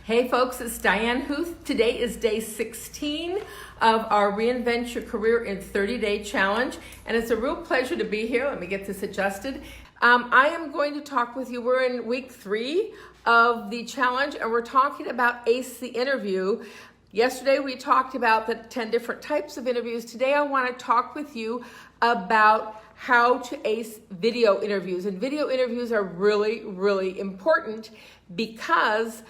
Hey folks, it's Diane Huth. Today is day 16 of our Reinvent Your Career in 30-Day Challenge, and it's a real pleasure to be here. Let me get this adjusted. I am going to talk with you. We're in week 3 of the challenge, and we're talking about ACE the interview. Yesterday we talked about the 10 different types of interviews. Today I want to talk with you about how to ace video interviews. And video interviews are really, really important because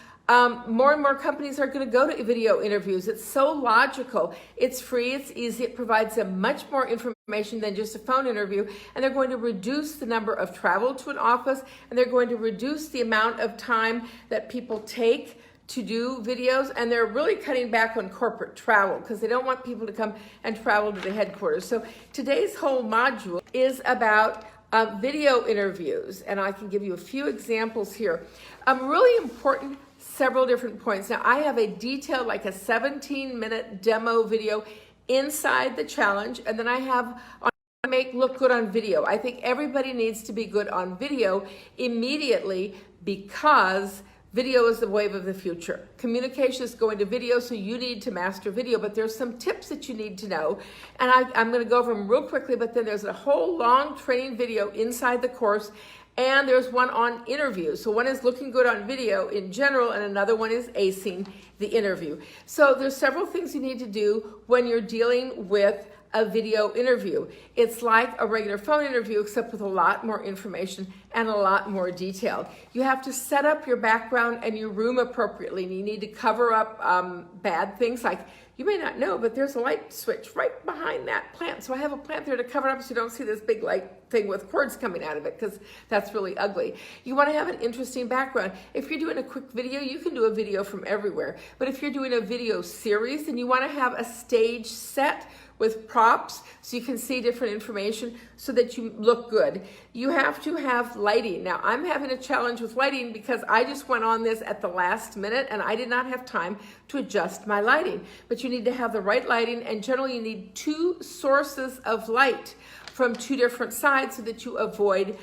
more and more companies are going to go to video interviews. It's so logical. It's free, it's easy, it provides them much more information than just a phone interview, and they're going to reduce the number of travel to an office, and they're going to reduce the amount of time that people take to do videos, and they're really cutting back on corporate travel because they don't want people to come and travel to the headquarters. So today's whole module is about video interviews, and I can give you a few examples here. Really important, several different points. Now I have a detailed, like a 17-minute demo video inside the challenge, and then I have on make look good on video. I think everybody needs to be good on video immediately because video is the wave of the future. Communication is going to video, so you need to master video, but there's some tips that you need to know. And I'm gonna go over them real quickly, but then there's a whole long training video inside the course, and there's one on interviews. So one is looking good on video in general, and another one is acing the interview. So there's several things you need to do when you're dealing with a video interview. It's like a regular phone interview, except with a lot more information and a lot more detail. You have to set up your background and your room appropriately, and you need to cover up bad things. Like, you may not know, but there's a light switch right behind that plant. So I have a plant there to cover it up so you don't see this big light thing with cords coming out of it, because that's really ugly. You want to have an interesting background. If you're doing a quick video, you can do a video from everywhere. But if you're doing a video series, then you want to have a stage set with props so you can see different information so that you look good. You have to have lighting. Now, I'm having a challenge with lighting because I just went on this at the last minute and I did not have time to adjust my lighting. But you need to have the right lighting, and generally you need 2 sources of light from 2 different sides so that you avoid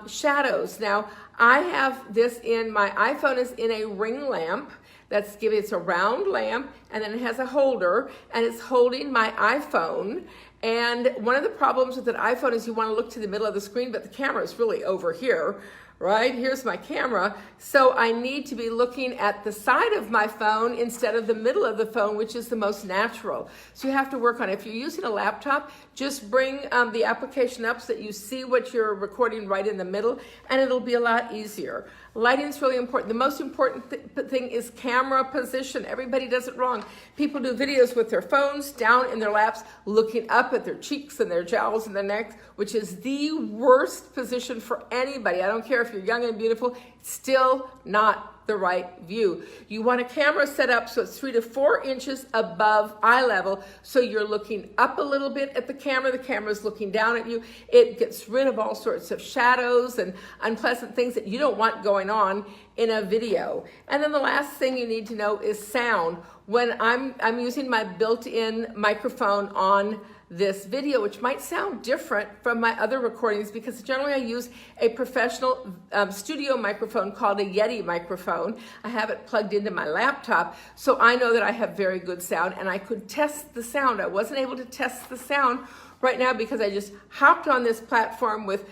shadows. Now, I have this in, my iPhone is in a ring lamp. It's a round lamp, and then it has a holder, and it's holding my iPhone. And one of the problems with an iPhone is you want to look to the middle of the screen, but the camera is really over here, right? Here's my camera. So I need to be looking at the side of my phone instead of the middle of the phone, which is the most natural. So you have to work on it. If you're using a laptop, just bring the application up so that you see what you're recording right in the middle, and it'll be a lot easier. Lighting is really important. The most important thing is camera position. Everybody does it wrong. People do videos with their phones down in their laps, looking up at their cheeks and their jowls and their necks, which is the worst position for anybody. I don't care if you're young and beautiful, it's still not the right view. You want a camera set up so it's 3 to 4 inches above eye level, so you're looking up a little bit at the camera's looking down at you. It gets rid of all sorts of shadows and unpleasant things that you don't want going on in a video. And then the last thing you need to know is sound. When I'm using my built-in microphone on this video, which might sound different from my other recordings, because generally I use a professional studio microphone called a Yeti microphone. I have it plugged into my laptop, so I know that I have very good sound, and I could test the sound. I wasn't able to test the sound right now because I just hopped on this platform with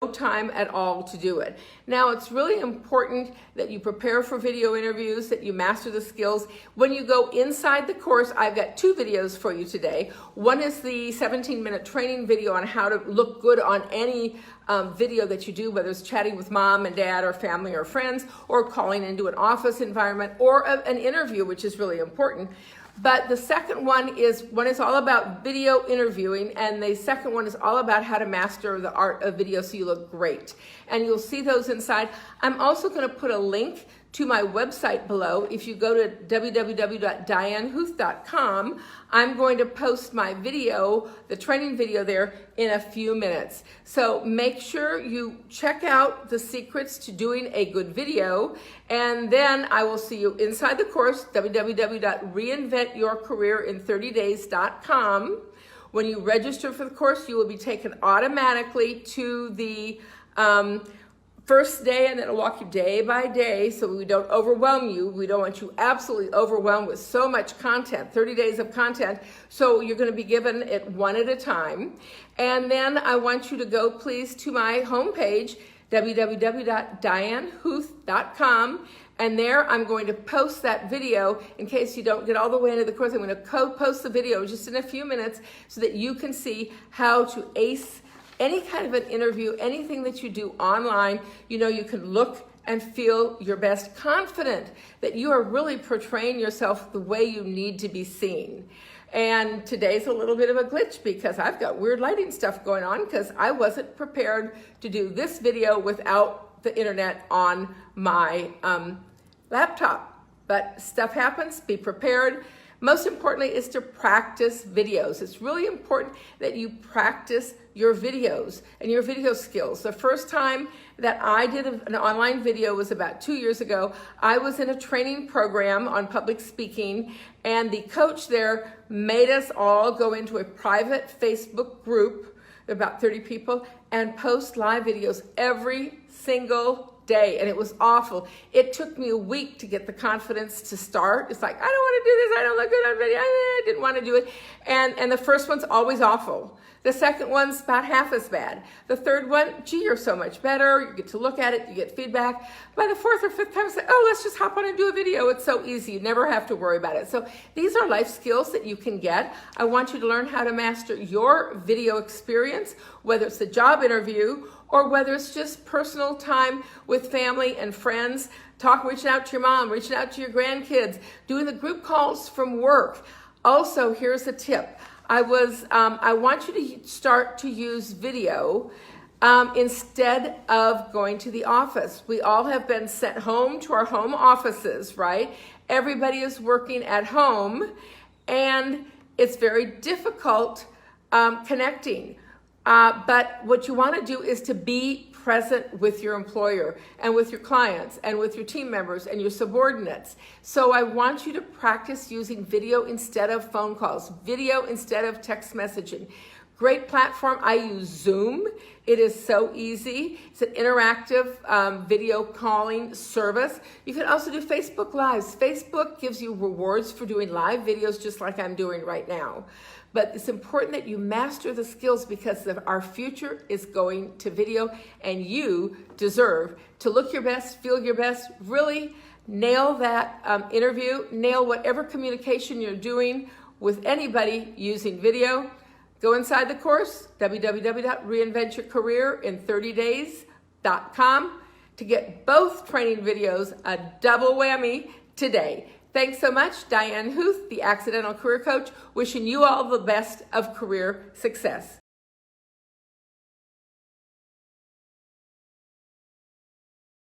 no time at all to do it. Now, it's really important that you prepare for video interviews, that you master the skills. When you go inside the course, I've got 2 videos for you today. One is the 17-minute training video on how to look good on any video that you do, whether it's chatting with mom and dad or family or friends, or calling into an office environment, or an interview, which is really important. But the second one is all about video interviewing, and the second one is all about how to master the art of video so you look great. And you'll see those inside. I'm also going to put a link to my website below. If you go to www.dianehuth.com, I'm going to post my video, the training video there, in a few minutes. So make sure you check out the secrets to doing a good video, and then I will see you inside the course, www.reinventyourcareerin30days.com. When you register for the course, you will be taken automatically to the first day, and then I'll walk you day by day so we don't overwhelm you. We don't want you absolutely overwhelmed with so much content, 30 days of content. So you're going to be given it one at a time. And then I want you to go, please, to my homepage, www.dianehuth.com. And there I'm going to post that video in case you don't get all the way into the course. I'm going to post the video just in a few minutes so that you can see how to ace any kind of an interview, anything that you do online. You know, you can look and feel your best, confident that you are really portraying yourself the way you need to be seen. And today's a little bit of a glitch because I've got weird lighting stuff going on because I wasn't prepared to do this video without the internet on my laptop. But stuff happens, be prepared. Most importantly is to practice videos. It's really important that you practice your videos and your video skills. The first time that I did an online video was about 2 years ago. I was in a training program on public speaking, and the coach there made us all go into a private Facebook group, about 30 people, and post live videos every single day, and it was awful. It took me a week to get the confidence to start. It's like, I don't want to do this. I don't look good on video. I didn't want to do it. And the first one's always awful. The second one's about half as bad. The third one, gee, you're so much better. You get to look at it. You get feedback. By the fourth or fifth time, it's like, oh, let's just hop on and do a video. It's so easy. You never have to worry about it. So these are life skills that you can get. I want you to learn how to master your video experience, whether it's a job interview or whether it's just personal time with family and friends, reaching out to your mom, reaching out to your grandkids, doing the group calls from work. Also, here's a tip. I want you to start to use video instead of going to the office. We all have been sent home to our home offices, right? Everybody is working at home, and it's very difficult connecting. But what you want to do is to be present with your employer and with your clients and with your team members and your subordinates. So I want you to practice using video instead of phone calls, video instead of text messaging. Great platform. I use Zoom. It is so easy. It's an interactive video calling service. You can also do Facebook Lives. Facebook gives you rewards for doing live videos just like I'm doing right now. But it's important that you master the skills because our future is going to video, and you deserve to look your best, feel your best, really nail that interview, nail whatever communication you're doing with anybody using video. Go inside the course, www.reinventyourcareerin30days.com, to get both training videos, a double whammy today. Thanks so much. Diane Huth, the Accidental Career Coach, wishing you all the best of career success.